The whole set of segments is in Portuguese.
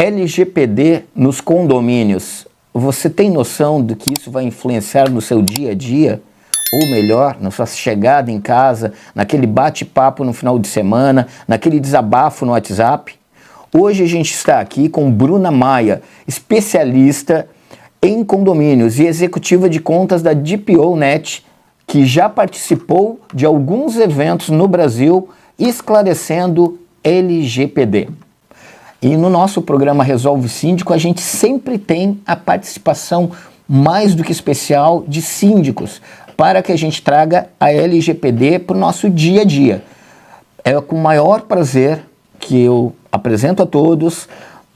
LGPD nos condomínios, você tem noção do que isso vai influenciar no seu dia a dia? Ou melhor, na sua chegada em casa, naquele bate-papo no final de semana, naquele desabafo no WhatsApp? Hoje a gente está aqui com Bruna Maia, especialista em condomínios e executiva de contas da DPO-Net, que já participou de alguns eventos no Brasil esclarecendo LGPD. E no nosso programa Resolve Síndico, a gente sempre tem a participação mais do que especial de síndicos, para que a gente traga a LGPD para o nosso dia a dia. É com o maior prazer que eu apresento a todos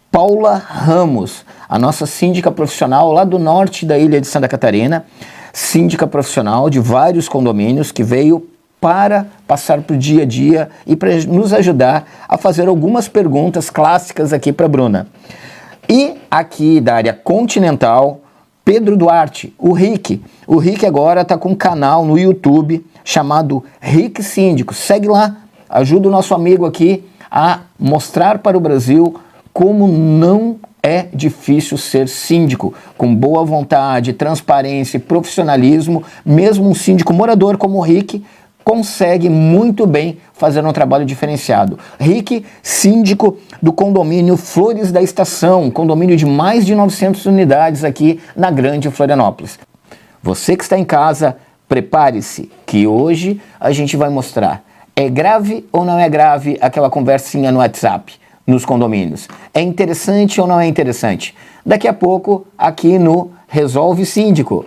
Paula Ramos, a nossa síndica profissional lá do norte da ilha de Santa Catarina, síndica profissional de vários condomínios que veio para passar para o dia a dia e para nos ajudar a fazer algumas perguntas clássicas aqui para a Bruna. E aqui da área continental, Pedro Duarte, o Rick. O Rick agora está com um canal no YouTube chamado Rick Síndico. Segue lá, ajuda o nosso amigo aqui a mostrar para o Brasil como não é difícil ser síndico. Com boa vontade, transparência e profissionalismo, mesmo um síndico morador como o Rick consegue muito bem fazer um trabalho diferenciado. Rick, síndico do condomínio Flores da Estação, condomínio de mais de 900 unidades aqui na Grande Florianópolis. Você que está em casa, prepare-se, que hoje a gente vai mostrar. É grave ou não é grave aquela conversinha no WhatsApp, nos condomínios? É interessante ou não é interessante? Daqui a pouco, aqui no Resolve Síndico.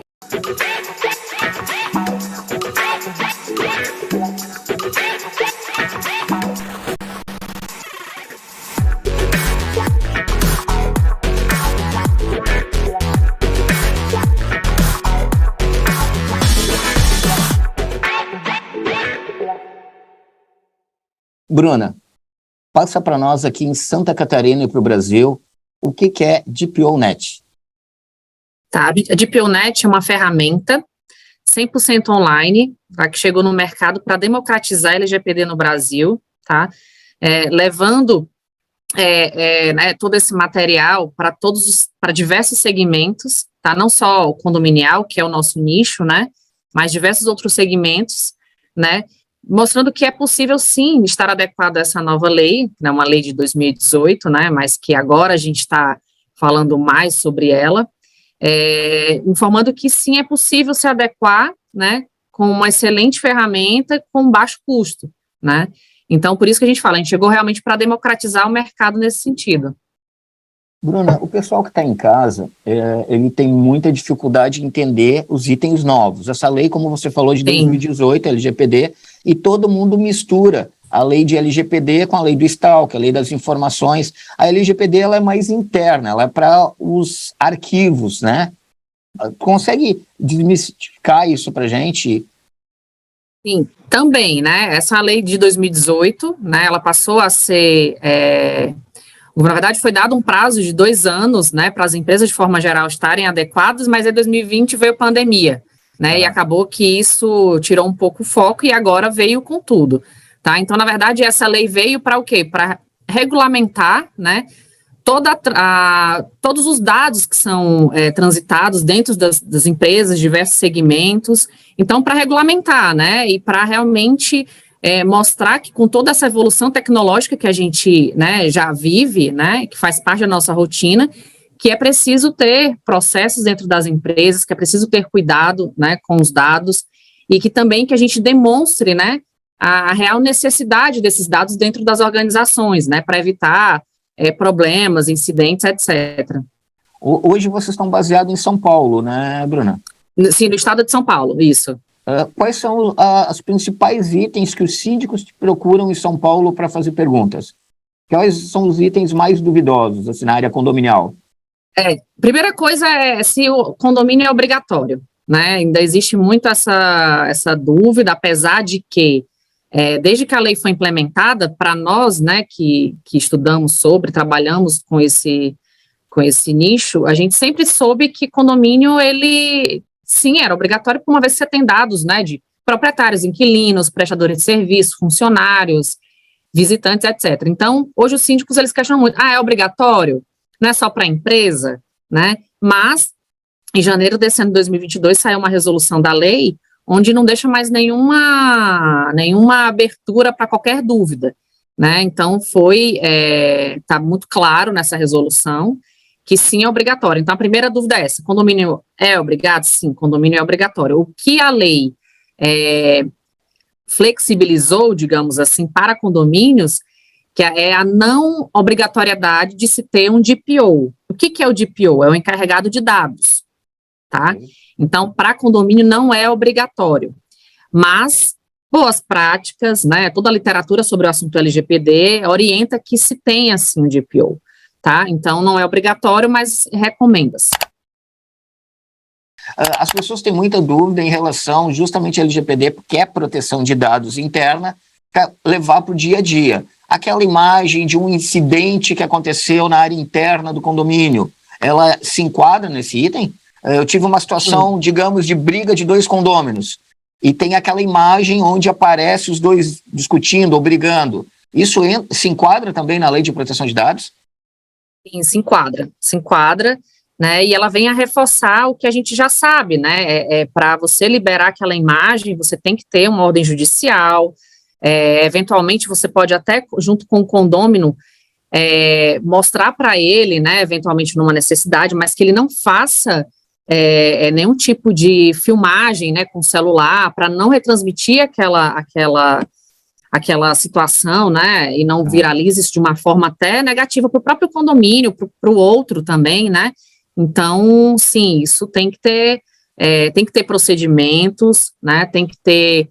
Bruna, passa para nós aqui em Santa Catarina e para o Brasil, o que é DPO-Net? Tá, a DPO-Net é uma ferramenta 100% online, tá, que chegou no mercado para democratizar a LGPD no Brasil, tá, levando né, todo esse material para diversos segmentos, tá, não só o condominial, que é o nosso nicho, né, mas diversos outros segmentos, né, mostrando que é possível, sim, estar adequado a essa nova lei, né, uma lei de 2018, né, mas que agora a gente está falando mais sobre ela, informando que, sim, é possível se adequar, né, com uma excelente ferramenta com baixo custo, né. Então, por isso que a gente chegou realmente para democratizar o mercado nesse sentido. Bruna, o pessoal que está em casa, ele tem muita dificuldade em entender os itens novos. Essa lei, como você falou, de 2018, LGPD, e todo mundo mistura a lei de LGPD com a lei do Stalk, a lei das informações. A LGPD ela é mais interna, ela é para os arquivos, né? Consegue desmistificar isso para a gente? Sim, também, né? Essa lei de 2018, né? Ela passou a ser... Na verdade, foi dado um prazo de 2 anos, né, para as empresas, de forma geral, estarem adequadas, mas em 2020 veio a pandemia, né, e acabou que isso tirou um pouco o foco e agora veio com tudo, tá? Então, na verdade, essa lei veio para o quê? Para regulamentar, né, todos os dados que são transitados dentro das empresas, diversos segmentos, então, para regulamentar, né, e para realmente... mostrar que com toda essa evolução tecnológica que a gente, né, já vive, né, que faz parte da nossa rotina, que é preciso ter processos dentro das empresas, que é preciso ter cuidado, né, com os dados, e que também que a gente demonstre, né, a real necessidade desses dados dentro das organizações, né, para evitar problemas, incidentes, etc. Hoje vocês estão baseados em São Paulo, né, Bruna? Sim, no estado de São Paulo, isso. Quais são os principais itens que os síndicos te procuram em São Paulo para fazer perguntas? Quais são os itens mais duvidosos, assim, na área condominial? Primeira coisa é se o condomínio é obrigatório, né? Ainda existe muito essa dúvida, apesar de que, desde que a lei foi implementada, para nós, né, que estudamos sobre, trabalhamos com esse nicho, a gente sempre soube que condomínio, ele... Sim, era obrigatório, por uma vez que você tem dados, né, de proprietários, inquilinos, prestadores de serviço, funcionários, visitantes, etc. Então, hoje os síndicos, eles questionam muito, é obrigatório? não é só para a empresa, né? Mas, em janeiro desse ano de 2022, saiu uma resolução da lei onde não deixa mais nenhuma abertura para qualquer dúvida, né? Então, está muito claro nessa resolução que sim é obrigatório. Então, a primeira dúvida é essa: condomínio é obrigado? Sim, condomínio é obrigatório. O que a lei flexibilizou, digamos assim, para condomínios, que é a não obrigatoriedade de se ter um DPO. O que é o DPO? É o encarregado de dados, tá? Então, para condomínio não é obrigatório, mas boas práticas, né, toda a literatura sobre o assunto LGPD orienta que se tenha, assim, um DPO, tá? Então, não é obrigatório, mas recomenda-se. As pessoas têm muita dúvida em relação justamente ao LGPD, porque é proteção de dados interna, para levar para o dia a dia. Aquela imagem de um incidente que aconteceu na área interna do condomínio, ela se enquadra nesse item? Eu tive uma situação, digamos, de briga de 2 condôminos, e tem aquela imagem onde aparece os 2 discutindo ou brigando. Isso se enquadra também na Lei de Proteção de Dados? Sim, se enquadra, né, e ela vem a reforçar o que a gente já sabe, né, para você liberar aquela imagem, você tem que ter uma ordem judicial, eventualmente você pode até, junto com o condômino, mostrar para ele, né, eventualmente numa necessidade, mas que ele não faça nenhum tipo de filmagem, né, com celular, para não retransmitir aquela situação, né, e não viralize isso de uma forma até negativa para o próprio condomínio, para o outro também, né. Então, sim, isso tem que ter procedimentos, né, tem que ter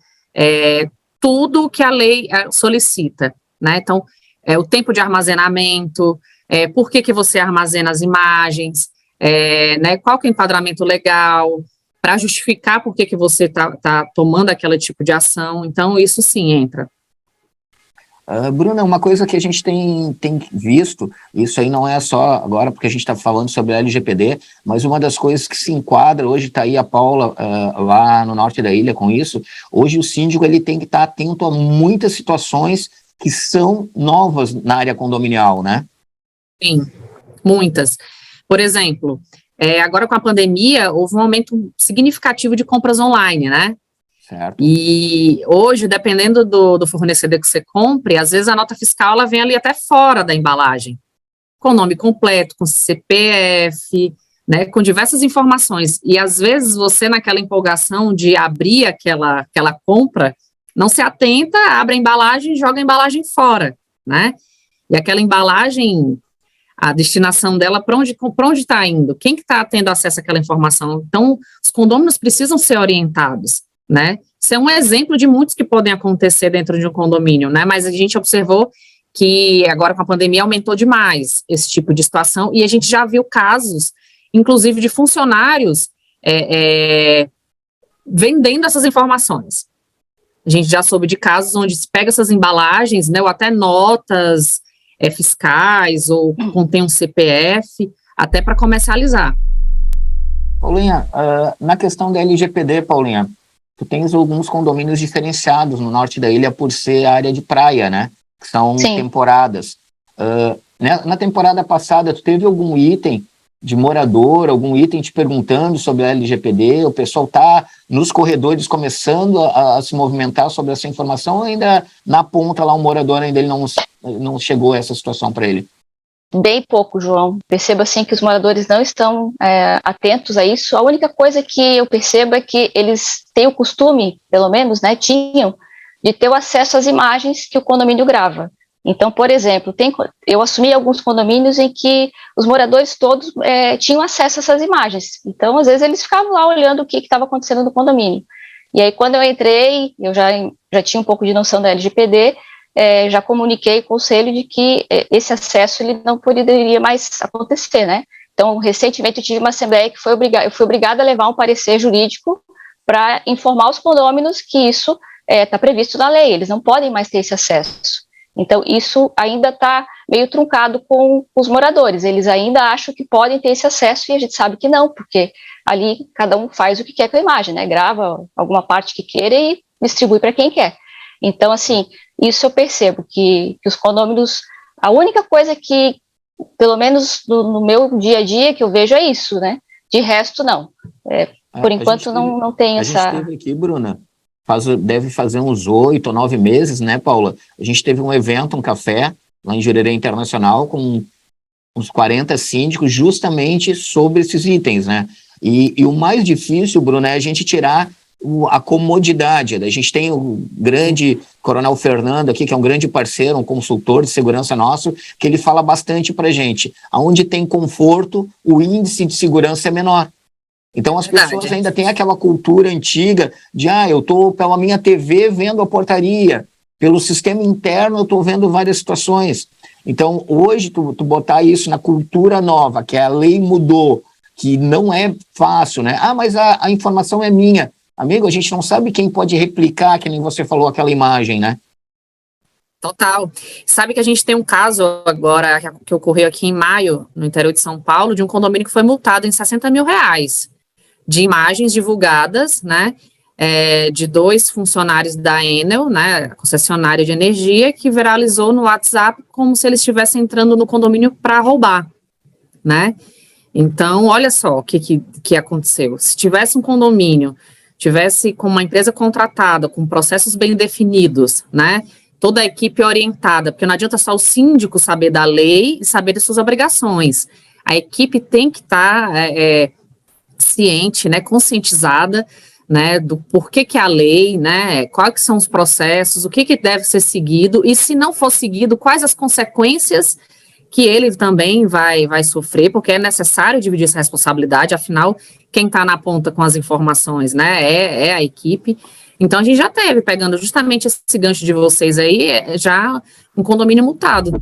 tudo que a lei solicita, né. Então, o tempo de armazenamento, por que você armazena as imagens, né, qual que é o enquadramento legal, para justificar por que você tá tomando aquele tipo de ação. Então, isso sim entra. Bruna, uma coisa que a gente tem visto, isso aí não é só agora porque a gente está falando sobre a LGPD, mas uma das coisas que se enquadra, hoje está aí a Paula lá no norte da ilha com isso, hoje o síndico ele tem que estar atento a muitas situações que são novas na área condominial, né? Sim, muitas. Por exemplo, agora com a pandemia, houve um aumento significativo de compras online, né? Certo. E hoje, dependendo do fornecedor que você compre, às vezes a nota fiscal ela vem ali até fora da embalagem, com o nome completo, com CPF, né, com diversas informações. E às vezes você, naquela empolgação de abrir aquela compra, não se atenta, abre a embalagem e joga a embalagem fora, né? E aquela embalagem, a destinação dela, para onde está indo? Quem que está tendo acesso àquela informação? Então, os condôminos precisam ser orientados, né? Isso é um exemplo de muitos que podem acontecer dentro de um condomínio, né? Mas a gente observou que agora com a pandemia aumentou demais esse tipo de situação, e a gente já viu casos, inclusive de funcionários vendendo essas informações. A gente já soube de casos onde se pega essas embalagens, né, ou até notas fiscais, ou contém um CPF, até para comercializar. Paulinha, na questão da LGPD, Paulinha, tu tens alguns condomínios diferenciados no norte da ilha por ser área de praia, né? Que são Sim. temporadas. Na temporada passada, tu teve algum item de morador, algum item te perguntando sobre a LGPD? O pessoal está nos corredores começando a se movimentar sobre essa informação, ou ainda na ponta lá o morador ainda ele não chegou a essa situação para ele? Bem pouco, João. Percebo assim que os moradores não estão atentos a isso. A única coisa que eu percebo é que eles têm o costume, pelo menos, né, tinham, de ter o acesso às imagens que o condomínio grava. Então, por exemplo, eu assumi alguns condomínios em que os moradores todos tinham acesso a essas imagens. Então, às vezes, eles ficavam lá olhando o que estava acontecendo no condomínio. E aí, quando eu entrei, eu já tinha um pouco de noção da LGPD, já comuniquei com o conselho de que esse acesso ele não poderia mais acontecer, né? Então, recentemente eu tive uma assembleia que eu fui obrigada a levar um parecer jurídico para informar os condôminos que isso está previsto na lei, eles não podem mais ter esse acesso. Então, isso ainda está meio truncado com os moradores, eles ainda acham que podem ter esse acesso e a gente sabe que não, porque ali cada um faz o que quer com a imagem, né? Grava alguma parte que queira e distribui para quem quer. Então, assim, isso eu percebo que os condôminos, a única coisa que pelo menos no meu dia a dia que eu vejo é isso, né? De resto, não. Por enquanto, não tem essa... A gente teve aqui, Bruna, deve fazer uns 8 ou 9 meses, né, Paula? A gente teve um evento, um café, lá em Jurerê Internacional, com uns 40 síndicos, justamente sobre esses itens, né? E o mais difícil, Bruna, é a gente tirar a comodidade. A gente tem o grande Coronel Fernando aqui, que é um grande parceiro, um consultor de segurança nosso, que ele fala bastante para a gente. Onde tem conforto, o índice de segurança é menor. Então as pessoas ainda têm aquela cultura antiga de, eu estou pela minha TV vendo a portaria, pelo sistema interno eu estou vendo várias situações. Então hoje tu botar isso na cultura nova, que a lei mudou, que não é fácil, né? Mas a informação é minha. Amigo, a gente não sabe quem pode replicar, que nem você falou, aquela imagem, né? Total. Sabe que a gente tem um caso agora, que ocorreu aqui em maio, no interior de São Paulo, de um condomínio que foi multado em R$60 mil, de imagens divulgadas, né, de 2 funcionários da Enel, né, concessionária de energia, que viralizou no WhatsApp como se eles estivessem entrando no condomínio para roubar, né? Então, olha só o que aconteceu. Se tivesse um condomínio, tivesse com uma empresa contratada, com processos bem definidos, né, toda a equipe orientada, porque não adianta só o síndico saber da lei e saber das suas obrigações. A equipe tem que estar ciente, né, conscientizada, né, do porquê que é a lei, né, quais são os processos, o que deve ser seguido, e se não for seguido, quais as consequências que ele também vai sofrer, porque é necessário dividir essa responsabilidade, afinal, quem está na ponta com as informações, né, é a equipe. Então, a gente já teve, pegando justamente esse gancho de vocês aí, já um condomínio multado.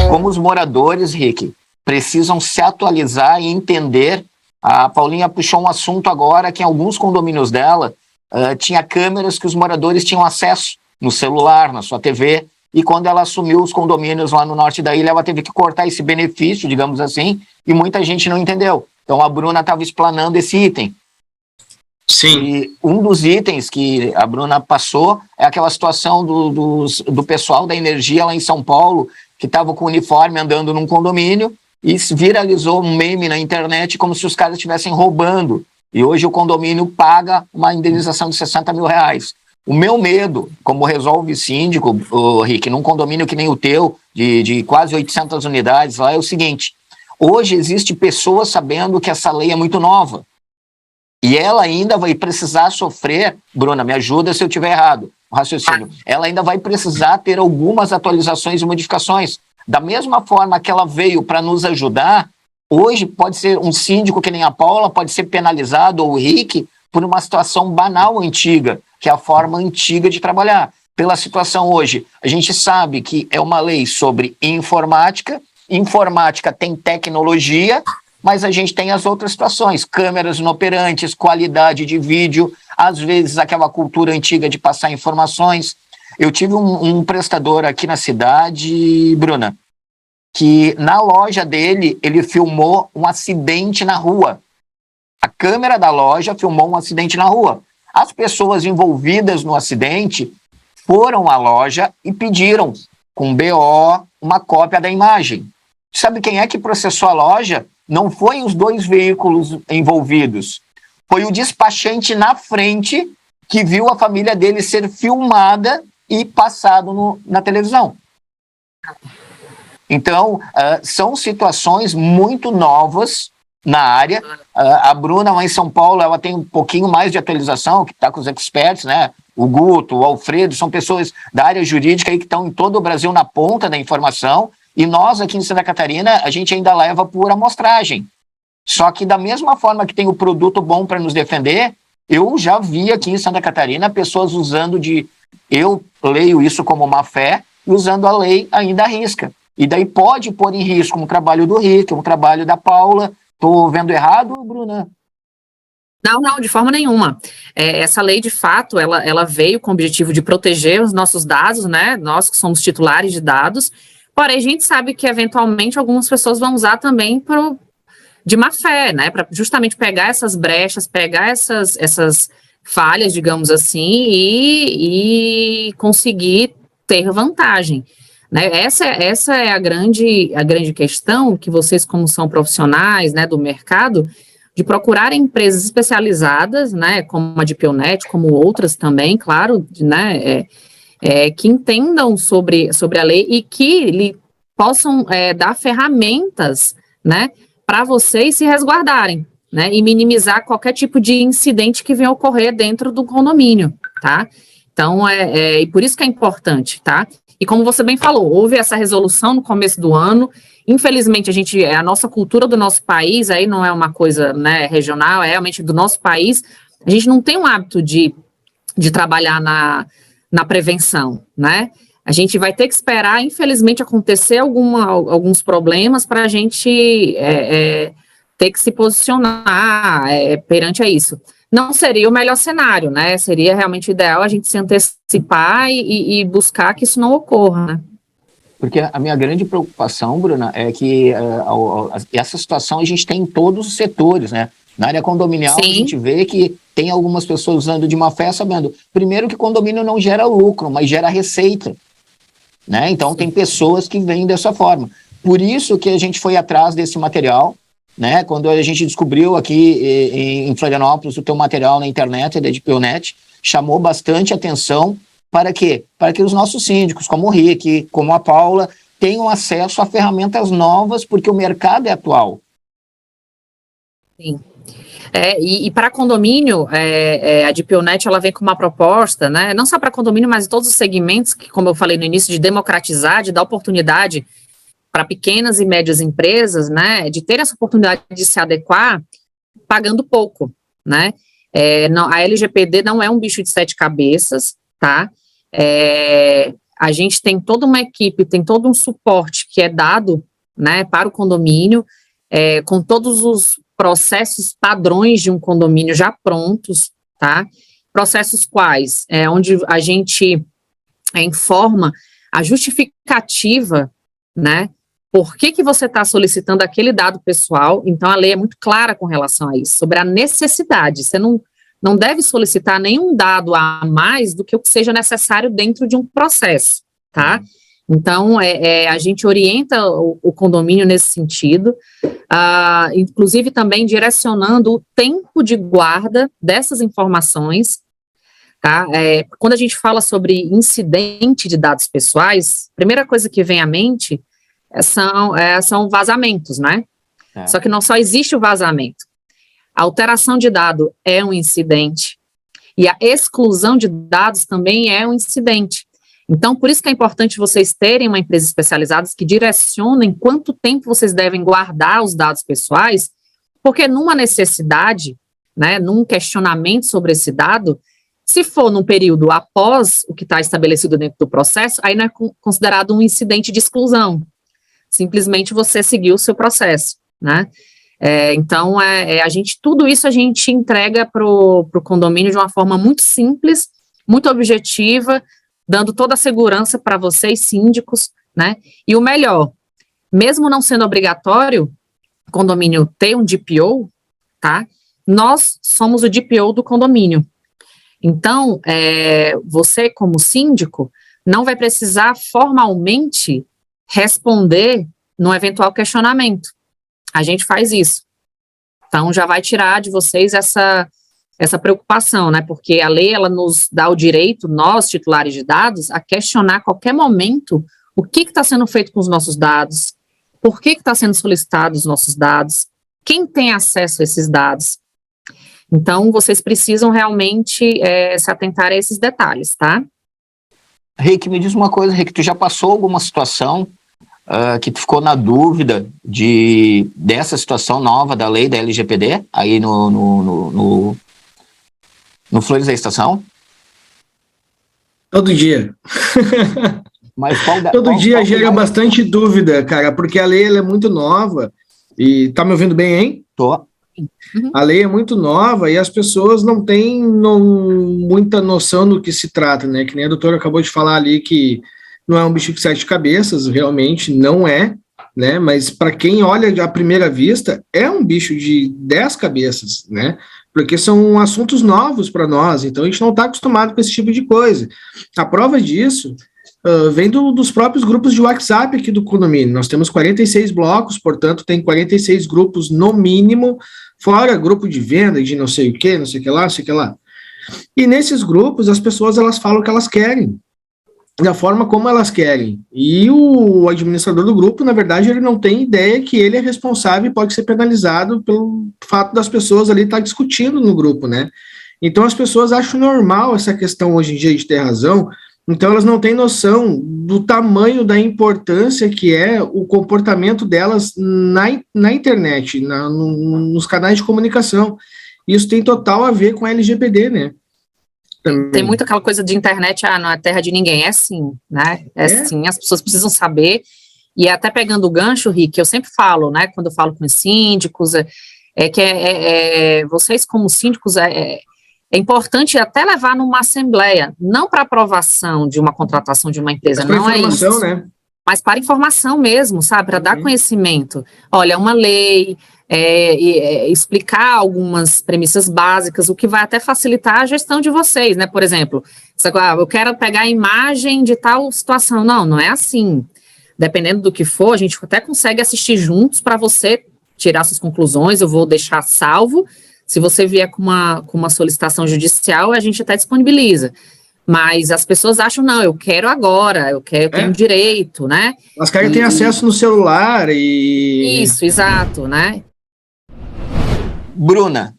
Como os moradores, Rick, precisam se atualizar e entender. A Paulinha puxou um assunto agora que em alguns condomínios dela tinha câmeras que os moradores tinham acesso no celular, na sua TV, e quando ela assumiu os condomínios lá no norte da ilha, ela teve que cortar esse benefício, digamos assim, e muita gente não entendeu. Então a Bruna estava explanando esse item. Sim. E um dos itens que a Bruna passou é aquela situação do pessoal da energia lá em São Paulo, que estava com o uniforme andando num condomínio, e viralizou um meme na internet como se os caras estivessem roubando. E hoje o condomínio paga uma indenização de R$60 mil. O meu medo, como resolve síndico, Rick, num condomínio que nem o teu, de quase 800 unidades lá, é o seguinte: hoje existe pessoas sabendo que essa lei é muito nova. E ela ainda vai precisar sofrer, Bruna, me ajuda se eu estiver errado, o raciocínio, ela ainda vai precisar ter algumas atualizações e modificações. Da mesma forma que ela veio para nos ajudar, hoje pode ser um síndico que nem a Paula, pode ser penalizado, ou o Rick, por uma situação banal antiga, que é a forma antiga de trabalhar. Pela situação hoje, a gente sabe que é uma lei sobre informática, informática tem tecnologia, mas a gente tem as outras situações, câmeras inoperantes, qualidade de vídeo, às vezes aquela cultura antiga de passar informações. Eu tive um prestador aqui na cidade, Bruna, que na loja dele, ele filmou um acidente na rua. A câmera da loja filmou um acidente na rua. As pessoas envolvidas no acidente foram à loja e pediram, com BO, uma cópia da imagem. Sabe quem é que processou a loja? Não foi os 2 veículos envolvidos. Foi o despachante na frente que viu a família dele ser filmada e passado na televisão. Então, são situações muito novas na área. A Bruna, lá em São Paulo, ela tem um pouquinho mais de atualização, que está com os experts, né? O Guto, o Alfredo, são pessoas da área jurídica aí que estão em todo o Brasil na ponta da informação. E nós, aqui em Santa Catarina, a gente ainda leva por amostragem. Só que da mesma forma que tem o produto bom para nos defender, eu já vi aqui em Santa Catarina pessoas usando eu leio isso como má fé, e usando a lei ainda à risca. E daí pode pôr em risco um trabalho do Rick, um trabalho da Paula. Estou vendo errado, Bruna? Não, de forma nenhuma. Essa lei, de fato, ela veio com o objetivo de proteger os nossos dados, né? Nós que somos titulares de dados. Porém, a gente sabe que, eventualmente, algumas pessoas vão usar também de má fé, né? Para justamente pegar essas brechas, pegar essas falhas, digamos assim, e conseguir ter vantagem. né? Essa é a grande questão que vocês, como são profissionais, né, do mercado, de procurar empresas especializadas, né, como a Dipionet, como outras também, claro, né, que entendam sobre a lei e que lhe possam dar ferramentas, né, para vocês se resguardarem, né, e minimizar qualquer tipo de incidente que venha ocorrer dentro do condomínio, tá? Então, e por isso que é importante, tá? E como você bem falou, houve essa resolução no começo do ano. Infelizmente, a nossa cultura do nosso país, aí não é uma coisa, né, regional, é realmente do nosso país, a gente não tem um hábito de trabalhar na prevenção, né? A gente vai ter que esperar, infelizmente, acontecer alguns problemas para a gente ter que se posicionar perante a isso. Não seria o melhor cenário, né? Seria realmente ideal a gente se antecipar e buscar que isso não ocorra, né? Porque a minha grande preocupação, Bruna, é que essa situação a gente tem em todos os setores, né? Na área condominial, sim, a gente vê que tem algumas pessoas usando de má fé, sabendo, primeiro, que condomínio não gera lucro, mas gera receita, né? Então, tem pessoas que vêm dessa forma. Por isso que a gente foi atrás desse material, né? Quando a gente descobriu aqui em Florianópolis o teu material na internet, da Dipionet, chamou bastante atenção. Para quê? Para que os nossos síndicos, como o Rick, como a Paula, tenham acesso a ferramentas novas, porque o mercado é atual. Sim. E para condomínio, a Dipionet, ela vem com uma proposta, né, não só para condomínio, mas em todos os segmentos, que, como eu falei no início, de democratizar, de dar oportunidade para pequenas e médias empresas, né, de ter essa oportunidade de se adequar pagando pouco, né. A LGPD não é um bicho de 7 cabeças, tá? A gente tem toda uma equipe, tem todo um suporte que é dado, né, para o condomínio, com todos os processos padrões de um condomínio já prontos, tá? Processos quais? Onde a gente informa a justificativa, né? Por que você está solicitando aquele dado pessoal? Então, a lei é muito clara com relação a isso, sobre a necessidade. Você não deve solicitar nenhum dado a mais do que o que seja necessário dentro de um processo, tá? Então, a gente orienta o condomínio nesse sentido, inclusive também direcionando o tempo de guarda dessas informações, tá? Quando a gente fala sobre incidente de dados pessoais, a primeira coisa que vem à mente são vazamentos, né? Só que não só existe o vazamento. A alteração de dado é um incidente e a exclusão de dados também é um incidente. Então, por isso que é importante vocês terem uma empresa especializada que direcionem quanto tempo vocês devem guardar os dados pessoais, porque numa necessidade, né, num questionamento sobre esse dado, se for num período após o que está estabelecido dentro do processo, aí não é considerado um incidente de exclusão. Simplesmente você seguiu o seu processo, né? Então, tudo isso a gente entrega para o condomínio de uma forma muito simples, muito objetiva, dando toda a segurança para vocês, síndicos, né? E o melhor, mesmo não sendo obrigatório o condomínio ter um DPO, tá? Nós somos o DPO do condomínio. Então, você, como síndico, não vai precisar formalmente responder num eventual questionamento. A gente faz isso. Então, já vai tirar de vocês essa preocupação, né, porque a lei, ela nos dá o direito, nós, titulares de dados, a questionar a qualquer momento o que está sendo feito com os nossos dados, por que está sendo solicitados os nossos dados, quem tem acesso a esses dados. Então, vocês precisam realmente se atentar a esses detalhes, tá? Rick, me diz uma coisa, Rick, tu já passou alguma situação que tu ficou na dúvida dessa situação nova da lei da LGPD, aí no Flores da Estação? Todo dia. Mas Todo dia gera bastante dúvida, cara, porque a lei ela é muito nova. E tá me ouvindo bem, hein? Tô. A lei é muito nova e as pessoas não têm muita noção do que se trata, né? Que nem a doutora acabou de falar ali que não é um bicho de 7 cabeças, realmente não é, né? Mas para quem olha à primeira vista, é um bicho de 10 cabeças, né? Porque são assuntos novos para nós, então a gente não está acostumado com esse tipo de coisa. A prova disso vem dos próprios grupos de WhatsApp aqui do condomínio. Nós temos 46 blocos, portanto, tem 46 grupos no mínimo, fora grupo de venda, de não sei o que, não sei o que lá, não sei o que lá. E nesses grupos, as pessoas elas falam o que elas querem, da forma como elas querem. E o administrador do grupo, na verdade, ele não tem ideia que ele é responsável e pode ser penalizado pelo fato das pessoas ali estar discutindo no grupo, né? Então, as pessoas acham normal essa questão hoje em dia de ter razão. Então, elas não têm noção do tamanho da importância que é o comportamento delas na internet, nos canais de comunicação. Isso tem total a ver com a LGPD, né? Também. Tem muito aquela coisa de internet, não é terra de ninguém. É sim, né? É sim, as pessoas precisam saber. E até pegando o gancho, Rick, eu sempre falo, né, quando eu falo com os síndicos, vocês como síndicos, é importante até levar numa assembleia, não para aprovação de uma contratação de uma empresa, não é isso, né? Mas para informação mesmo, sabe, para dar conhecimento. Olha, uma lei, explicar algumas premissas básicas, o que vai até facilitar a gestão de vocês, né? Por exemplo, eu quero pegar a imagem de tal situação. Não é assim. Dependendo do que for, a gente até consegue assistir juntos para você tirar suas conclusões, eu vou deixar salvo. Se você vier com uma solicitação judicial, a gente até disponibiliza. Mas as pessoas acham, não, eu quero agora, eu tenho direito, né? As caras têm acesso no celular e... Isso, exato, né? Bruna,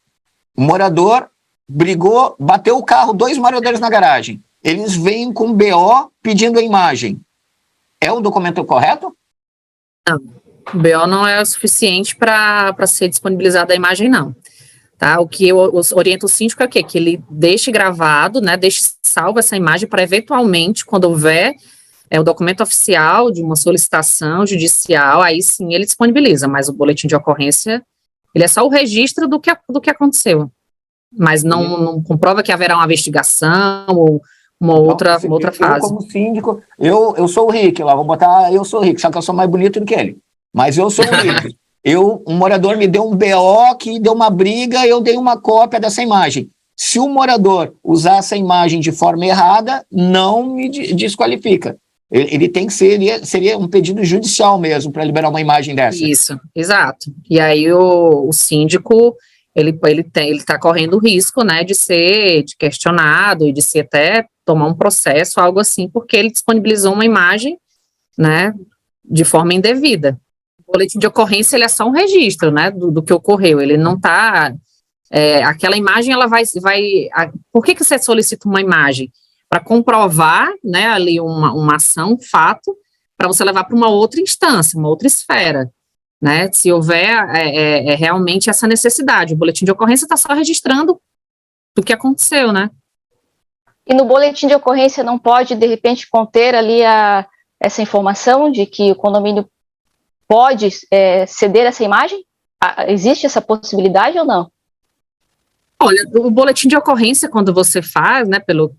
o morador brigou, bateu o carro, 2 moradores na garagem. Eles vêm com BO pedindo a imagem. É o documento correto? Não, o BO não é o suficiente para ser disponibilizada a imagem, não. Tá? O que eu oriento o síndico é o quê? Que ele deixe gravado, né, deixe salvo essa imagem para eventualmente, quando houver o documento oficial de uma solicitação judicial, aí sim ele disponibiliza, mas o boletim de ocorrência, ele é só o registro do que aconteceu, mas não comprova que haverá uma investigação ou uma outra fase. Eu, como síndico, eu sou o Rick, lá, vou botar eu sou o Rick, só que eu sou mais bonito do que ele, mas eu sou o Rick. Um morador me deu um BO que deu uma briga, eu dei uma cópia dessa imagem. Se o morador usar essa imagem de forma errada, não me desqualifica. Ele tem que seria um pedido judicial mesmo para liberar uma imagem dessa. Isso, exato. E aí o síndico, ele está correndo o risco, né, de ser questionado e de ser até tomar um processo, algo assim, porque ele disponibilizou uma imagem, né, de forma indevida. O boletim de ocorrência, ele é só um registro, né, do que ocorreu, ele não está, aquela imagem, ela vai por que você solicita uma imagem? Para comprovar, né, ali uma ação, um fato, para você levar para uma outra instância, uma outra esfera, né, se houver realmente essa necessidade. O boletim de ocorrência está só registrando o que aconteceu, né. E no boletim de ocorrência não pode, de repente, conter ali essa informação de que o condomínio pode ceder essa imagem? Existe essa possibilidade ou não? Olha, o boletim de ocorrência, quando você faz, né, pelo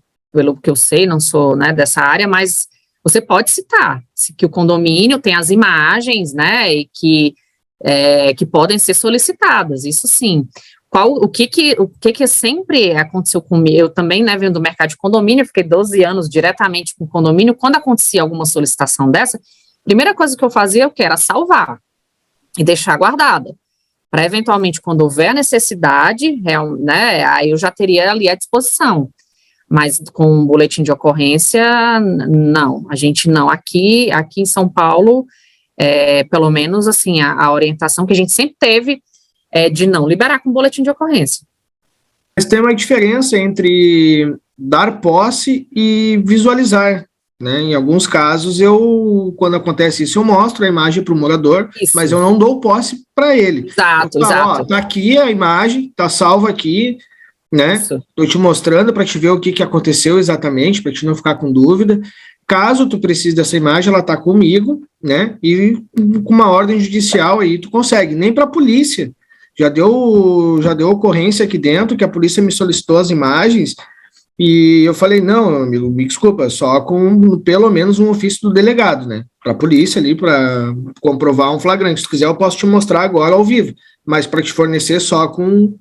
que eu sei, não sou, né, dessa área, mas você pode citar que o condomínio tem as imagens, né, e que podem ser solicitadas, isso sim. O que sempre aconteceu comigo, eu também, né, venho do mercado de condomínio, fiquei 12 anos diretamente com o condomínio, quando acontecia alguma solicitação dessa, a primeira coisa que eu fazia, era salvar e deixar guardada, para eventualmente, quando houver necessidade, né, aí eu já teria ali à disposição, mas com o boletim de ocorrência, não, a gente não, aqui em São Paulo, pelo menos, assim, a orientação que a gente sempre teve é de não liberar com boletim de ocorrência. Mas tem uma diferença entre dar posse e visualizar, né? Em alguns casos, quando acontece isso, eu mostro a imagem para o morador, mas eu não dou posse para ele. Exato. Tá aqui a imagem, tá salva aqui, né? Estou te mostrando para te ver o que aconteceu exatamente, para te não ficar com dúvida. Caso tu precise dessa imagem, ela tá comigo, né? E com uma ordem judicial aí tu consegue. Nem para a polícia. Já deu ocorrência aqui dentro que a polícia me solicitou as imagens. E eu falei, não, amigo, me desculpa, só com pelo menos um ofício do delegado, né? Para a polícia ali, para comprovar um flagrante. Se quiser, eu posso te mostrar agora ao vivo, mas para te fornecer só com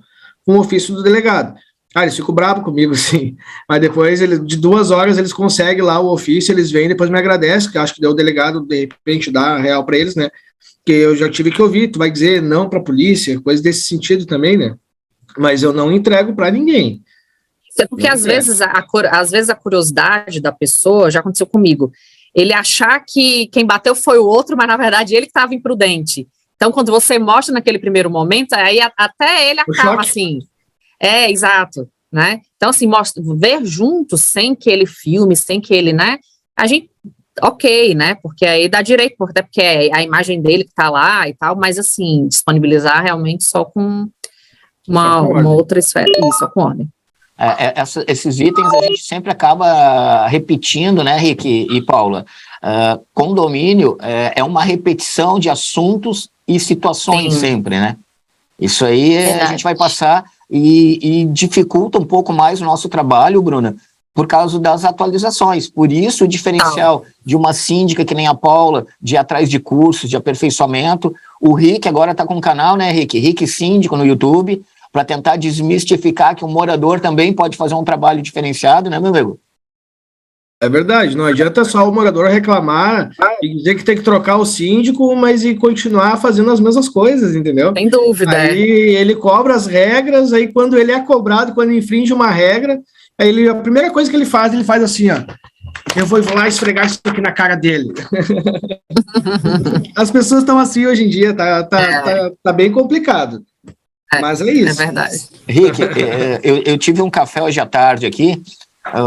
um ofício do delegado. Ah, eles ficam bravos comigo, sim. Mas depois, de 2 horas, eles conseguem lá o ofício, eles vêm, depois me agradecem, que eu acho que o delegado, de repente, dá a real para eles, né? Que eu já tive que ouvir, tu vai dizer não para a polícia, coisa desse sentido também, né? Mas eu não entrego para ninguém. Isso é porque, às vezes, a curiosidade da pessoa, já aconteceu comigo, ele achar que quem bateu foi o outro, mas, na verdade, ele que estava imprudente. Então, quando você mostra naquele primeiro momento, aí até ele acaba, assim... exato, né? Então, assim, ver juntos, sem que ele filme, sem que ele, né? A gente, ok, né? Porque aí dá direito, até porque é a imagem dele que tá lá e tal, mas, assim, disponibilizar realmente só com uma outra esfera, isso, só com ordem. Esses itens a gente sempre acaba repetindo, né, Rick e Paula? Condomínio é uma repetição de assuntos e situações. Sim. Sempre, né? Isso aí a gente vai passar e dificulta um pouco mais o nosso trabalho, Bruna, por causa das atualizações. Por isso o diferencial de uma síndica que nem a Paula, de ir atrás de cursos, de aperfeiçoamento. O Rick agora está com um canal, né, Rick? Rick Síndico no YouTube, para tentar desmistificar que o morador também pode fazer um trabalho diferenciado, né, meu amigo? É verdade, não adianta só o morador reclamar e dizer que tem que trocar o síndico, mas e continuar fazendo as mesmas coisas, entendeu? Sem dúvida. Aí ele cobra as regras, aí quando ele é cobrado, quando infringe uma regra, aí a primeira coisa que ele faz assim, ó, eu vou lá esfregar isso aqui na cara dele. As pessoas estão assim hoje em dia, tá bem complicado. Mas é isso. É verdade. Rick, eu tive um café hoje à tarde aqui,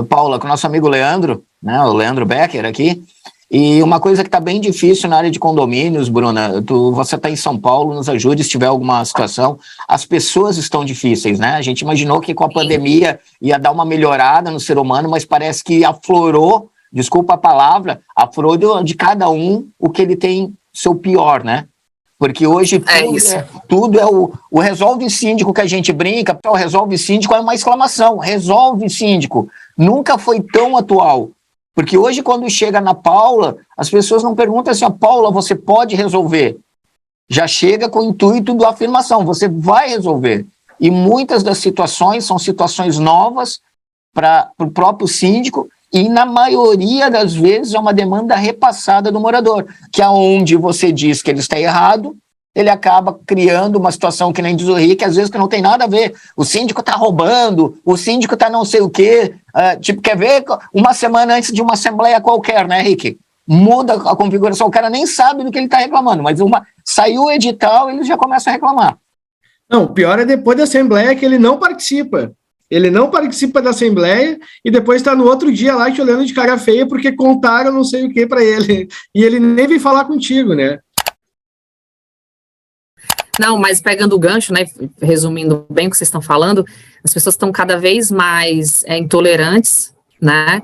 Paula, com o nosso amigo Leandro, né, o Leandro Becker aqui, e uma coisa que está bem difícil na área de condomínios, Bruna, você está em São Paulo, nos ajude se tiver alguma situação, as pessoas estão difíceis, né, a gente imaginou que com a pandemia ia dar uma melhorada no ser humano, mas parece que aflorou, desculpa a palavra, aflorou de cada um o que ele tem seu pior, né? Porque hoje tudo é o resolve síndico que a gente brinca, o resolve síndico é uma exclamação, resolve síndico, nunca foi tão atual, porque hoje quando chega na Paula, as pessoas não perguntam assim, Paula, você pode resolver, já chega com o intuito da afirmação, você vai resolver, e muitas das situações são situações novas para o próprio síndico, e na maioria das vezes é uma demanda repassada do morador, que aonde você diz que ele está errado, ele acaba criando uma situação que nem diz o Rick, às vezes que não tem nada a ver. O síndico está roubando, o síndico está não sei o quê. Quer ver? Uma semana antes de uma assembleia qualquer, né, Rick? Muda a configuração, o cara nem sabe do que ele está reclamando, mas saiu o edital, ele já começa a reclamar. Não, o pior é depois da assembleia que ele não participa. Ele não participa da assembleia e depois está no outro dia lá te olhando de cara feia porque contaram não sei o que para ele. E ele nem vem falar contigo, né? Não, mas pegando o gancho, né, resumindo bem o que vocês estão falando, as pessoas estão cada vez mais intolerantes, né?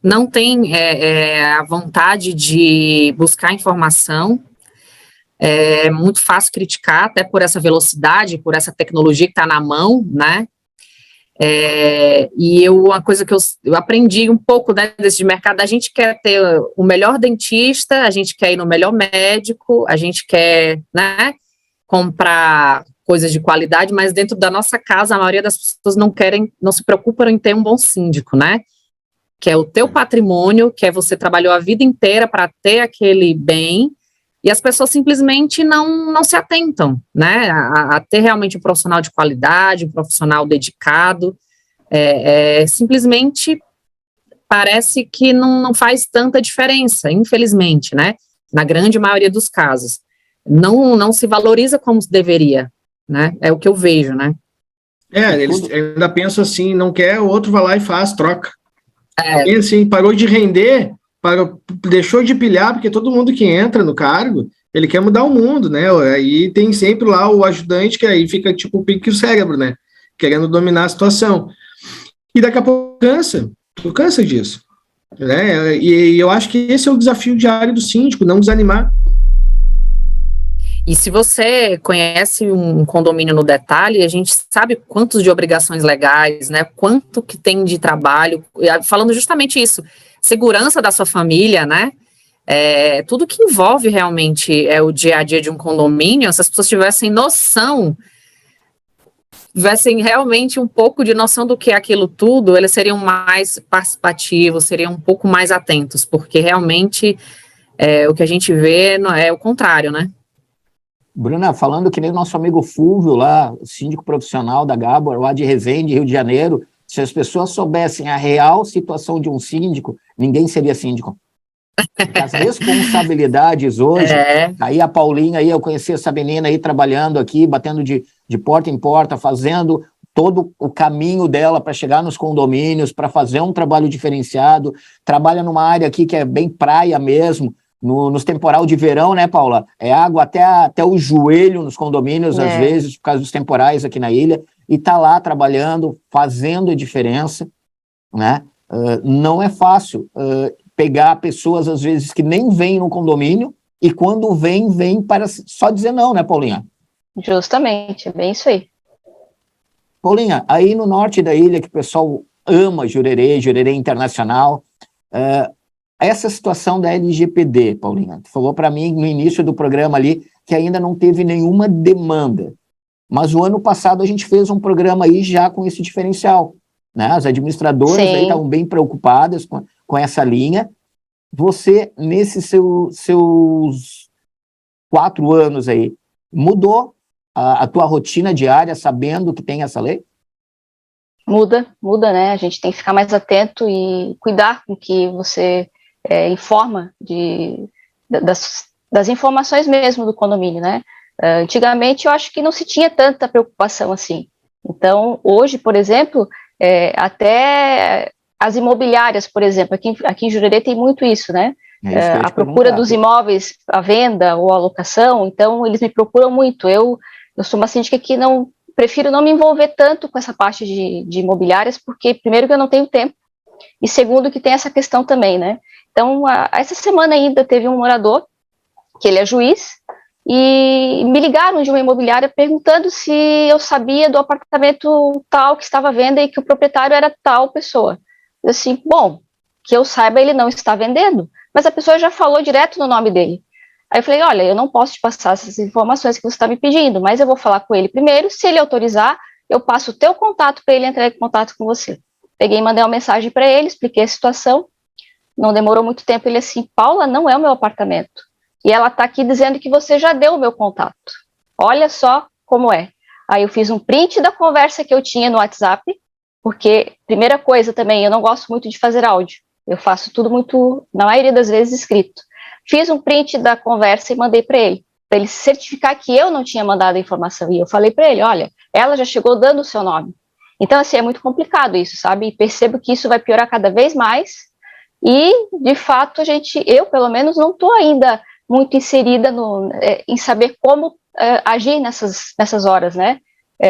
Não tem a vontade de buscar informação. É muito fácil criticar, até por essa velocidade, por essa tecnologia que está na mão, né? E uma coisa que eu aprendi um pouco, né, desse mercado, a gente quer ter o melhor dentista, a gente quer ir no melhor médico, a gente quer, né, comprar coisas de qualidade, mas dentro da nossa casa a maioria das pessoas não se preocupam em ter um bom síndico, né, que é o teu patrimônio, que é você trabalhou a vida inteira para ter aquele bem, e as pessoas simplesmente não se atentam, né, a ter realmente um profissional de qualidade, um profissional dedicado, simplesmente parece que não faz tanta diferença, infelizmente, né, na grande maioria dos casos. Não se valoriza como se deveria, né, é o que eu vejo, né. Eles ainda pensam assim, não quer, o outro vai lá e faz, troca. E assim, parou de render, deixou de pilhar, porque todo mundo que entra no cargo, ele quer mudar o mundo, né? Aí tem sempre lá o ajudante, que aí fica tipo o pique o cérebro, né? Querendo dominar a situação. E daqui a pouco tu cansa disso. Né? E eu acho que esse é o desafio diário do síndico, não desanimar. E se você conhece um condomínio no detalhe, a gente sabe quantos de obrigações legais, né? Quanto que tem de trabalho, falando justamente isso, segurança da sua família, né? Tudo que envolve realmente o dia a dia de um condomínio, se as pessoas tivessem noção, tivessem realmente um pouco de noção do que é aquilo tudo, eles seriam mais participativos, seriam um pouco mais atentos, porque realmente o que a gente vê é o contrário, né? Bruna, falando que nem o nosso amigo Fúvio lá, síndico profissional da Gabor, lá de Resende, Rio de Janeiro, se as pessoas soubessem a real situação de um síndico, ninguém seria síndico. Porque as responsabilidades hoje, aí a Paulinha, aí eu conheci essa menina aí trabalhando aqui, batendo de porta em porta, fazendo todo o caminho dela para chegar nos condomínios, para fazer um trabalho diferenciado, trabalha numa área aqui que é bem praia mesmo, nos temporal de verão, né, Paula? É água até o joelho nos condomínios, às vezes, por causa dos temporais aqui na ilha, e tá lá trabalhando, fazendo a diferença, né? Não é fácil pegar pessoas, às vezes, que nem vêm no condomínio, e quando vem para só dizer não, né, Paulinha? Justamente, é bem isso aí. Paulinha, aí no norte da ilha, que o pessoal ama Jurerê Internacional, essa situação da LGPD, Paulinha, tu falou para mim no início do programa ali que ainda não teve nenhuma demanda, mas o ano passado a gente fez um programa aí já com esse diferencial, né? As administradoras aí estavam bem preocupadas com essa linha. Você, nesses seus 4 anos aí, mudou a tua rotina diária sabendo que tem essa lei? Muda, né? A gente tem que ficar mais atento e cuidar com que você informa das informações mesmo do condomínio, né? Antigamente eu acho que não se tinha tanta preocupação assim. Então, hoje, por exemplo, até as imobiliárias, por exemplo, aqui em Jurerê tem muito isso, né? A procura dos imóveis, a venda ou a locação, então eles me procuram muito. Eu sou uma síndica que prefiro não me envolver tanto com essa parte de imobiliárias, porque primeiro que eu não tenho tempo, e segundo que tem essa questão também, né? Então, essa semana ainda teve um morador, que ele é juiz, e me ligaram de uma imobiliária perguntando se eu sabia do apartamento tal que estava à venda e que o proprietário era tal pessoa. Eu assim, bom, que eu saiba ele não está vendendo, mas a pessoa já falou direto no nome dele. Aí eu falei, olha, eu não posso te passar essas informações que você está me pedindo, mas eu vou falar com ele primeiro, se ele autorizar, eu passo o teu contato para ele entrar em contato com você. Peguei e mandei uma mensagem para ele, expliquei a situação, não demorou muito tempo, ele assim, Paula, não é o meu apartamento, e ela está aqui dizendo que você já deu o meu contato, olha só como é. Aí eu fiz um print da conversa que eu tinha no WhatsApp, porque, primeira coisa também, eu não gosto muito de fazer áudio, eu faço tudo muito, na maioria das vezes, escrito. Fiz um print da conversa e mandei para ele certificar que eu não tinha mandado a informação, e eu falei para ele, olha, ela já chegou dando o seu nome. Então, assim, é muito complicado isso, sabe? E percebo que isso vai piorar cada vez mais, e, de fato, eu, pelo menos, não estou ainda muito inserida em saber como agir nessas horas, né?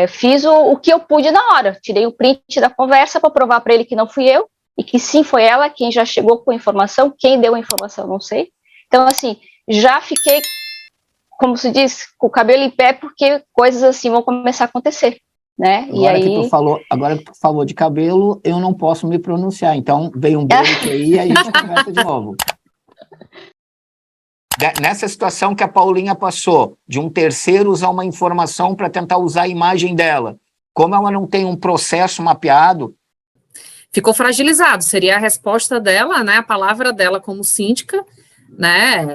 Fiz o que eu pude na hora, tirei o print da conversa para provar para ele que não fui eu, e que sim, foi ela quem já chegou com a informação, quem deu a informação, não sei. Então, assim, já fiquei, como se diz, com o cabelo em pé, porque coisas assim vão começar a acontecer, né? Agora que tu falou de cabelo, eu não posso me pronunciar, então vem um break aí e a gente conversa de novo. Nessa situação que a Paulinha passou, de um terceiro usar uma informação para tentar usar a imagem dela, como ela não tem um processo mapeado... Ficou fragilizado, seria a resposta dela, né, a palavra dela como síndica, né,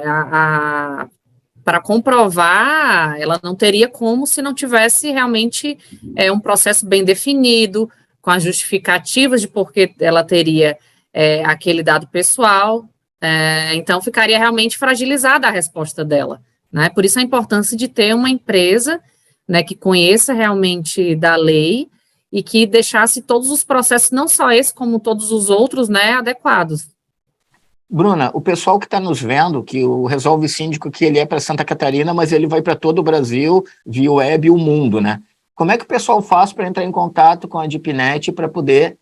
para comprovar, ela não teria como se não tivesse realmente um processo bem definido, com as justificativas de por que ela teria aquele dado pessoal, então ficaria realmente fragilizada a resposta dela, né, por isso a importância de ter uma empresa, né, que conheça realmente da lei e que deixasse todos os processos, não só esse, como todos os outros, né, adequados. Bruna, o pessoal que está nos vendo, que o Resolve Síndico, que ele é para Santa Catarina, mas ele vai para todo o Brasil, via web e o mundo, né? Como é que o pessoal faz para entrar em contato com a DeepNet para poder,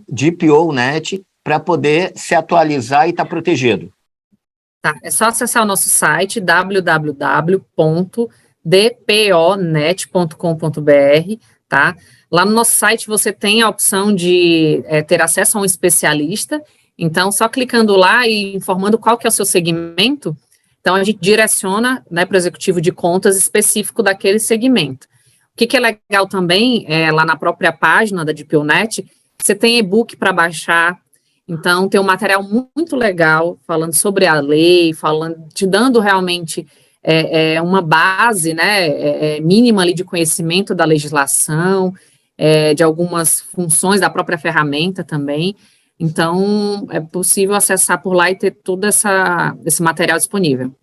DeepONet, para poder se atualizar e estar protegido? Tá, é só acessar o nosso site, www.dponet.com.br, tá? Lá no nosso site você tem a opção de ter acesso a um especialista. Então, só clicando lá e informando qual que é o seu segmento, então a gente direciona, né, para o executivo de contas específico daquele segmento. que é legal também, lá na própria página da DPUNet, você tem e-book para baixar, então tem um material muito legal falando sobre a lei, te dando realmente uma base, né, mínima ali de conhecimento da legislação, de algumas funções da própria ferramenta também. Então, é possível acessar por lá e ter todo esse material disponível.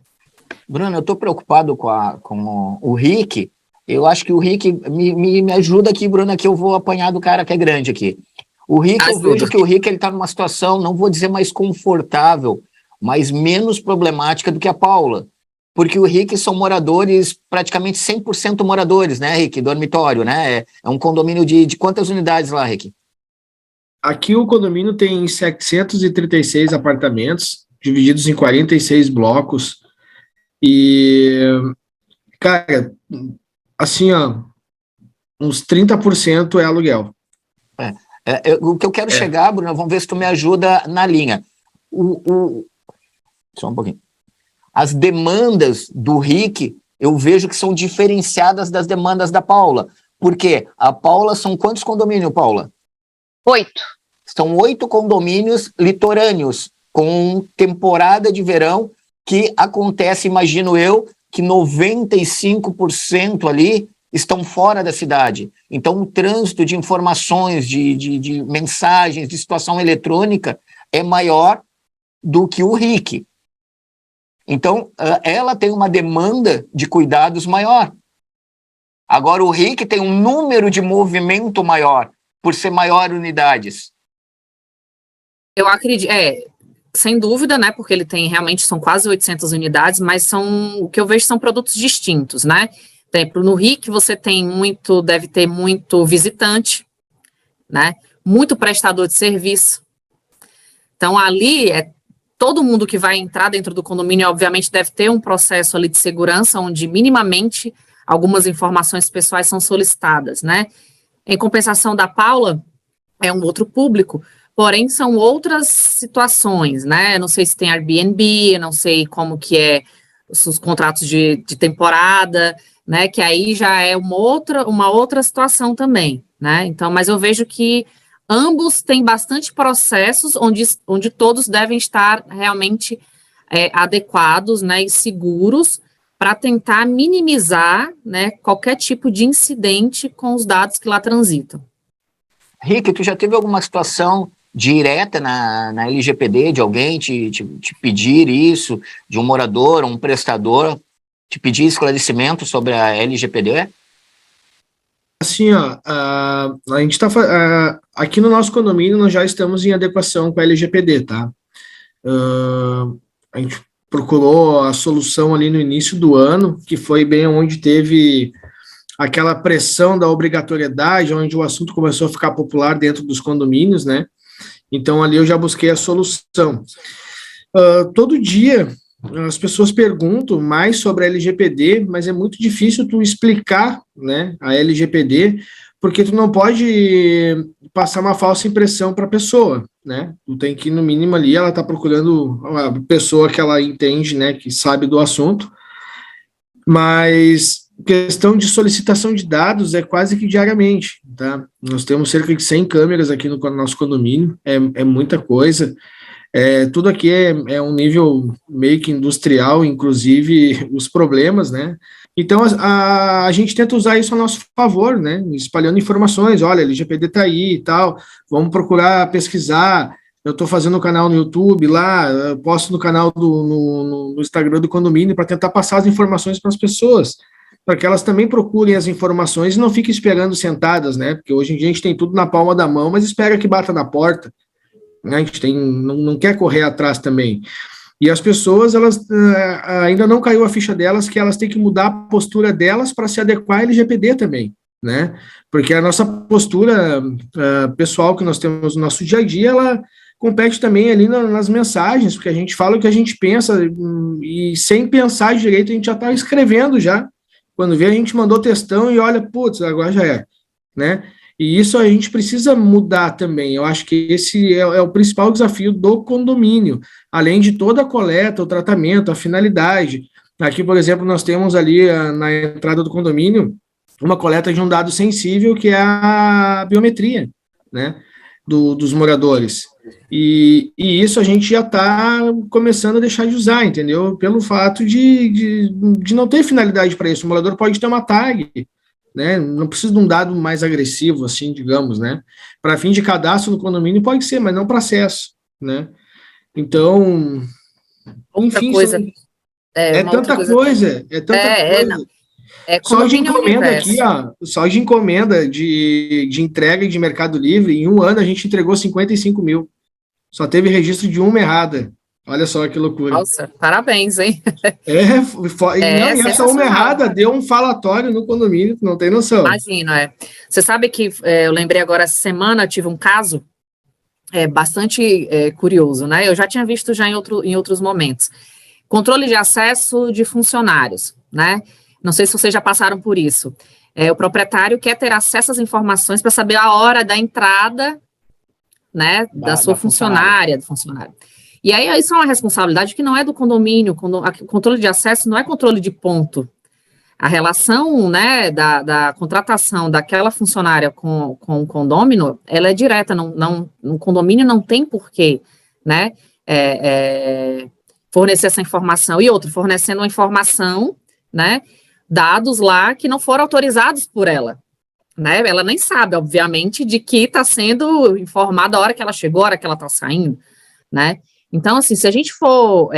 Bruno, eu estou preocupado com o Rick. Eu acho que o Rick me ajuda aqui, Bruno, que eu vou apanhar do cara que é grande aqui. O Rick, eu vejo que o Rick está numa situação, não vou dizer mais confortável, mas menos problemática do que a Paula. Porque o Rick são moradores, praticamente 100% moradores, né, Rick? Dormitório, né? É um condomínio de quantas unidades lá, Rick? Aqui o condomínio tem 736 apartamentos, divididos em 46 blocos. E, cara, assim, ó, uns 30% é aluguel. O que eu quero chegar, Bruno, vamos ver se tu me ajuda na linha. Só um pouquinho. As demandas do Rick, eu vejo que são diferenciadas das demandas da Paula. Por quê? A Paula são quantos condomínios, Paula? 8. São 8 condomínios litorâneos, com temporada de verão, que acontece, imagino eu, que 95% ali estão fora da cidade. Então, o trânsito de informações, de mensagens, de situação eletrônica é maior do que o Rick. Então, ela tem uma demanda de cuidados maior. Agora, o Rick tem um número de movimento maior, por ser maior unidades. Eu acredito, sem dúvida, né, porque ele tem, realmente, são quase 800 unidades, mas o que eu vejo são produtos distintos, né? No Rick você deve ter muito visitante, né? Muito prestador de serviço. Então, ali, todo mundo que vai entrar dentro do condomínio, obviamente, deve ter um processo ali de segurança, onde minimamente algumas informações pessoais são solicitadas, né? Em compensação da Paula, é um outro público, porém são outras situações, né? Não sei se tem Airbnb, não sei como que os contratos de temporada, né? Que aí já é uma outra situação também, né? Então, mas eu vejo que ambos têm bastante processos onde todos devem estar realmente adequados, né, e seguros para tentar minimizar, né, qualquer tipo de incidente com os dados que lá transitam. Rick, tu já teve alguma situação direta na LGPD de alguém te pedir isso, de um morador, um prestador, te pedir esclarecimento sobre a LGPD? Assim, ó, a gente está aqui no nosso condomínio nós já estamos em adequação com a LGPD, tá? A gente procurou a solução ali no início do ano, que foi bem onde teve aquela pressão da obrigatoriedade, onde o assunto começou a ficar popular dentro dos condomínios, né? Então ali eu já busquei a solução. Todo dia as pessoas perguntam mais sobre a LGPD, mas é muito difícil tu explicar, né, a LGPD, porque tu não pode passar uma falsa impressão para a pessoa, né? Tu tem que, no mínimo, ali, ela está procurando uma pessoa que ela entende, né, que sabe do assunto, mas questão de solicitação de dados é quase que diariamente, tá? Nós temos cerca de 100 câmeras aqui no nosso condomínio, é muita coisa. Tudo aqui é um nível meio que industrial, inclusive os problemas, né? Então, a gente tenta usar isso a nosso favor, né? Espalhando informações, olha, a LGPD está aí e tal, vamos procurar pesquisar. Eu estou fazendo um canal no YouTube lá, eu posto no canal no Instagram do condomínio para tentar passar as informações para as pessoas, para que elas também procurem as informações e não fiquem esperando sentadas, né? Porque hoje em dia a gente tem tudo na palma da mão, mas espera que bata na porta. A gente não quer correr atrás também. E as pessoas, elas ainda não caiu a ficha delas que elas têm que mudar a postura delas para se adequar à LGPD também, né? Porque a nossa postura pessoal que nós temos no nosso dia a dia, ela compete também ali nas mensagens, porque a gente fala o que a gente pensa e sem pensar direito a gente já está escrevendo já. Quando vê, a gente mandou textão e olha, putz, agora já é, né? E isso a gente precisa mudar também. Eu acho que esse é o principal desafio do condomínio, além de toda a coleta, o tratamento, a finalidade. Aqui, por exemplo, nós temos ali na entrada do condomínio uma coleta de um dado sensível, que é a biometria, né, dos moradores. E isso a gente já está começando a deixar de usar, entendeu? Pelo fato de não ter finalidade para isso. O morador pode ter uma tag, né? Não precisa de um dado mais agressivo, assim, digamos, né? Para fim de cadastro no condomínio pode ser, mas não para acesso, né? Então, Outra enfim, coisa, é uma outra tanta coisa. coisa, é tanta coisa. Não. Só de Condomínio é um encomenda universo. aqui, ó, só de encomenda de entrega de Mercado Livre, em um ano a gente entregou 55 mil. Só teve registro de uma errada. Olha só que loucura. Nossa, parabéns, hein? E essa uma errada deu um falatório no condomínio, não tem noção. Imagino, Você sabe que eu lembrei agora, essa semana, tive um caso bastante curioso, né? Eu já tinha visto já em outros momentos. Controle de acesso de funcionários, né? Não sei se vocês já passaram por isso. O proprietário quer ter acesso às informações para saber a hora da entrada, né, da sua funcionária, do funcionário. E aí isso é uma responsabilidade que não é do condomínio. O controle de acesso não é controle de ponto. A relação, né, da contratação daquela funcionária com o condômino, ela é direta. No condomínio não tem porquê, né, fornecer essa informação. E outro, fornecendo uma informação, né, dados lá que não foram autorizados por ela, né, ela nem sabe, obviamente, de que está sendo informada a hora que ela chegou, a hora que ela está saindo, né, então, assim, se a gente for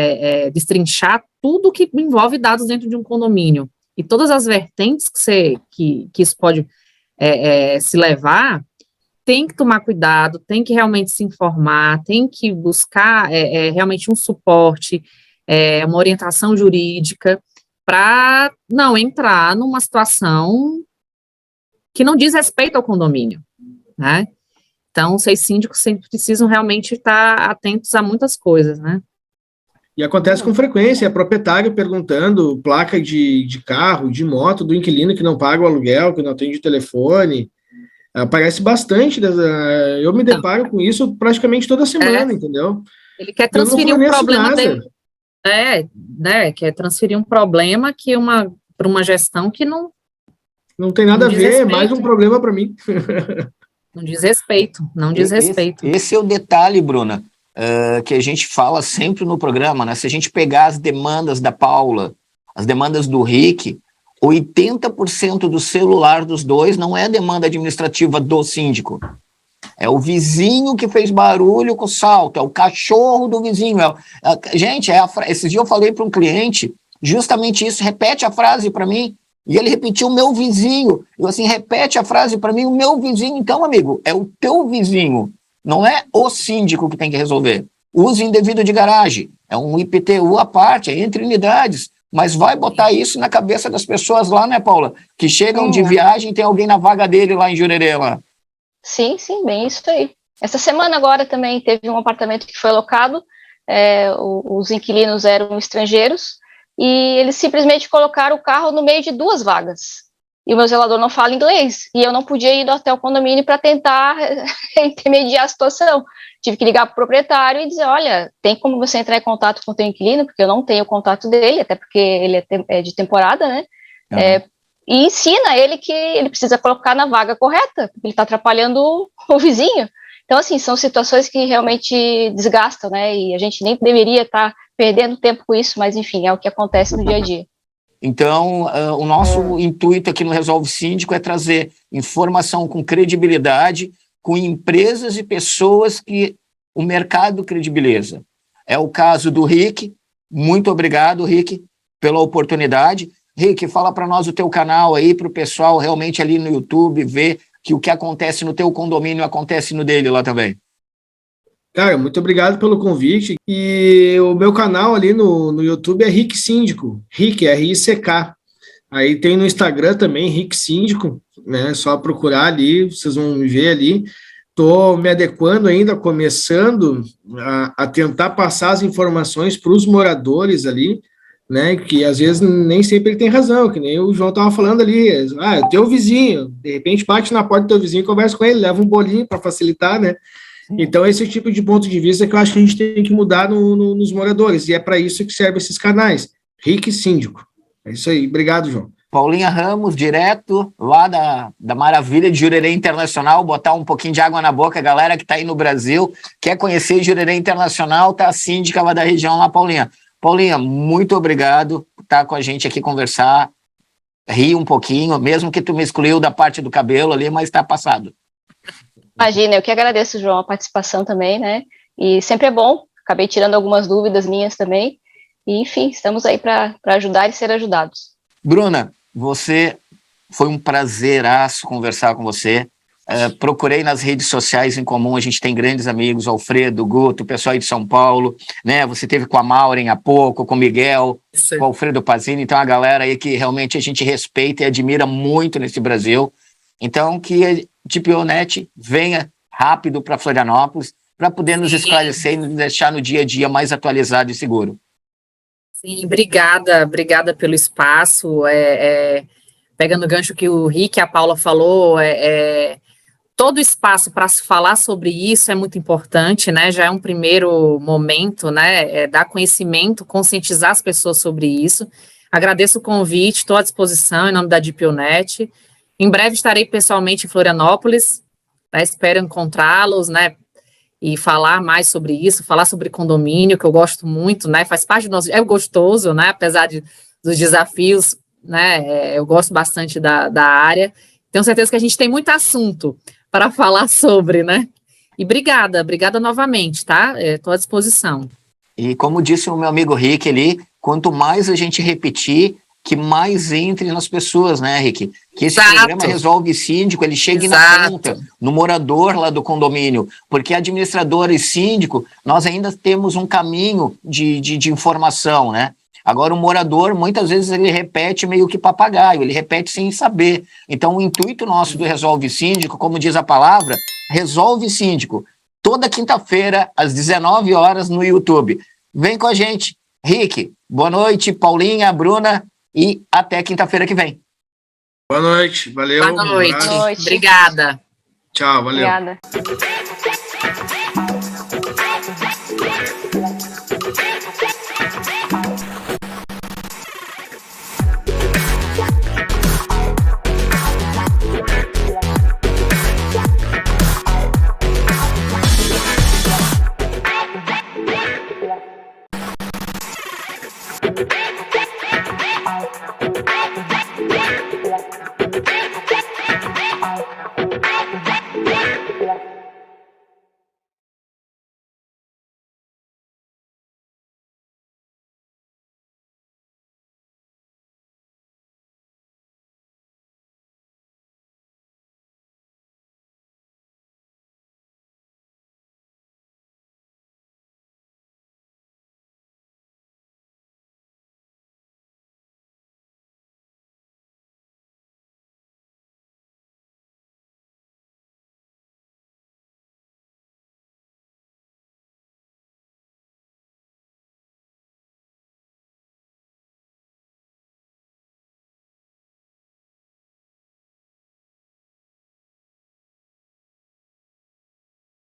destrinchar tudo que envolve dados dentro de um condomínio, e todas as vertentes que isso pode se levar, tem que tomar cuidado, tem que realmente se informar, tem que buscar realmente um suporte, uma orientação jurídica, para não entrar numa situação que não diz respeito ao condomínio, né? Então, os síndicos sempre precisam realmente estar atentos a muitas coisas, né? E acontece com frequência, é proprietário perguntando placa de carro, de moto do inquilino que não paga o aluguel, que não atende o telefone. Aparece bastante, eu me deparo com isso praticamente toda semana, entendeu? Ele quer transferir um problema dele. Né, quer transferir um problema para uma gestão que não tem nada a ver, é mais um problema para mim. Não diz respeito, não diz respeito. Esse é o detalhe, Bruna, que a gente fala sempre no programa, né? Se a gente pegar as demandas da Paula, as demandas do Rick, 80% do celular dos dois não é demanda administrativa do síndico. É o vizinho que fez barulho com o salto, é o cachorro do vizinho. Gente, esses dias eu falei para um cliente justamente isso, repete a frase para mim, e ele repetiu o meu vizinho. Eu assim, repete a frase para mim, o meu vizinho. Então, amigo, é o teu vizinho, não é o síndico que tem que resolver. Uso indevido de garagem, é um IPTU à parte, é entre unidades, mas vai botar isso na cabeça das pessoas lá, né, Paula? Que chegam de viagem e tem alguém na vaga dele lá em Jurerê, lá. Sim, bem isso aí. Essa semana agora também teve um apartamento que foi alocado, os inquilinos eram estrangeiros, e eles simplesmente colocaram o carro no meio de 2 vagas. E o meu zelador não fala inglês, e eu não podia ir até o condomínio para tentar intermediar a situação. Tive que ligar para o proprietário e dizer, olha, tem como você entrar em contato com o teu inquilino, porque eu não tenho o contato dele, até porque ele é de temporada, né? E ensina ele que ele precisa colocar na vaga correta, porque ele está atrapalhando o vizinho. Então, assim, são situações que realmente desgastam, né? E a gente nem deveria estar perdendo tempo com isso, mas, enfim, é o que acontece no dia a dia. Então, o nosso intuito aqui no Resolve Síndico é trazer informação com credibilidade, com empresas e pessoas que o mercado credibiliza. É o caso do Rick. Muito obrigado, Rick, pela oportunidade. Rick, fala para nós o teu canal aí, para o pessoal realmente ali no YouTube ver que o que acontece no teu condomínio acontece no dele lá também. Cara, muito obrigado pelo convite. E o meu canal ali no YouTube é Rick Síndico, Rick, R-I-C-K. Aí tem no Instagram também, Rick Síndico, né? Só procurar ali, vocês vão me ver ali. Estou me adequando ainda, começando a tentar passar as informações para os moradores ali, né, que às vezes nem sempre ele tem razão, que nem o João estava falando ali, é o teu vizinho, de repente bate na porta do teu vizinho e conversa com ele, leva um bolinho para facilitar, né? Então esse tipo de ponto de vista que eu acho que a gente tem que mudar nos moradores, e é para isso que servem esses canais, Rick Síndico. É isso aí, obrigado, João. Paulinha Ramos, direto lá da maravilha de Jurerê Internacional, botar um pouquinho de água na boca, a galera que está aí no Brasil, quer conhecer Jurerê Internacional, tá a síndica lá da região lá, Paulinha. Paulinha, muito obrigado por estar com a gente aqui conversar, rir um pouquinho, mesmo que tu me excluiu da parte do cabelo ali, mas está passado. Imagina, eu que agradeço, João, a participação também, né? E sempre é bom, acabei tirando algumas dúvidas minhas também, e enfim, estamos aí para ajudar e ser ajudados. Bruna, você, foi um prazeraço conversar com você. Procurei nas redes sociais em comum, a gente tem grandes amigos, Alfredo, Guto, o pessoal aí de São Paulo, né? Você teve com a Maureen há pouco, com o Miguel, Sim. com o Alfredo Pazini, então a galera aí que realmente a gente respeita e admira muito nesse Brasil. Então, que a DPONet venha rápido para Florianópolis para poder nos esclarecer e nos deixar no dia a dia mais atualizado e seguro. Sim, obrigada pelo espaço. Pegando o gancho que o Rick e a Paula falou, todo espaço para se falar sobre isso é muito importante, né? Já é um primeiro momento, né? Dar conhecimento, conscientizar as pessoas sobre isso. Agradeço o convite, estou à disposição em nome da DPONet. Em breve estarei pessoalmente em Florianópolis, tá? Espero encontrá-los, né? E falar mais sobre isso, falar sobre condomínio, que eu gosto muito, né? Faz parte do nosso... É gostoso, né? Apesar dos desafios, né? Eu gosto bastante da área. Tenho certeza que a gente tem muito assunto para falar sobre, né? E obrigada novamente, tá? Estou à disposição. E como disse o meu amigo Rick ali, quanto mais a gente repetir, que mais entre nas pessoas, né, Rick? Que esse programa Resolve Síndico, ele chegue na ponta, no morador lá do condomínio, porque administrador e síndico, nós ainda temos um caminho de informação, né? Agora, o morador, muitas vezes, ele repete meio que papagaio, ele repete sem saber. Então, o intuito nosso do Resolve Síndico, como diz a palavra, Resolve Síndico, toda quinta-feira, às 19 horas, no YouTube. Vem com a gente. Rick, boa noite, Paulinha, Bruna, e até quinta-feira que vem. Boa noite, valeu. Boa noite. Obrigada. Tchau, valeu. Obrigada.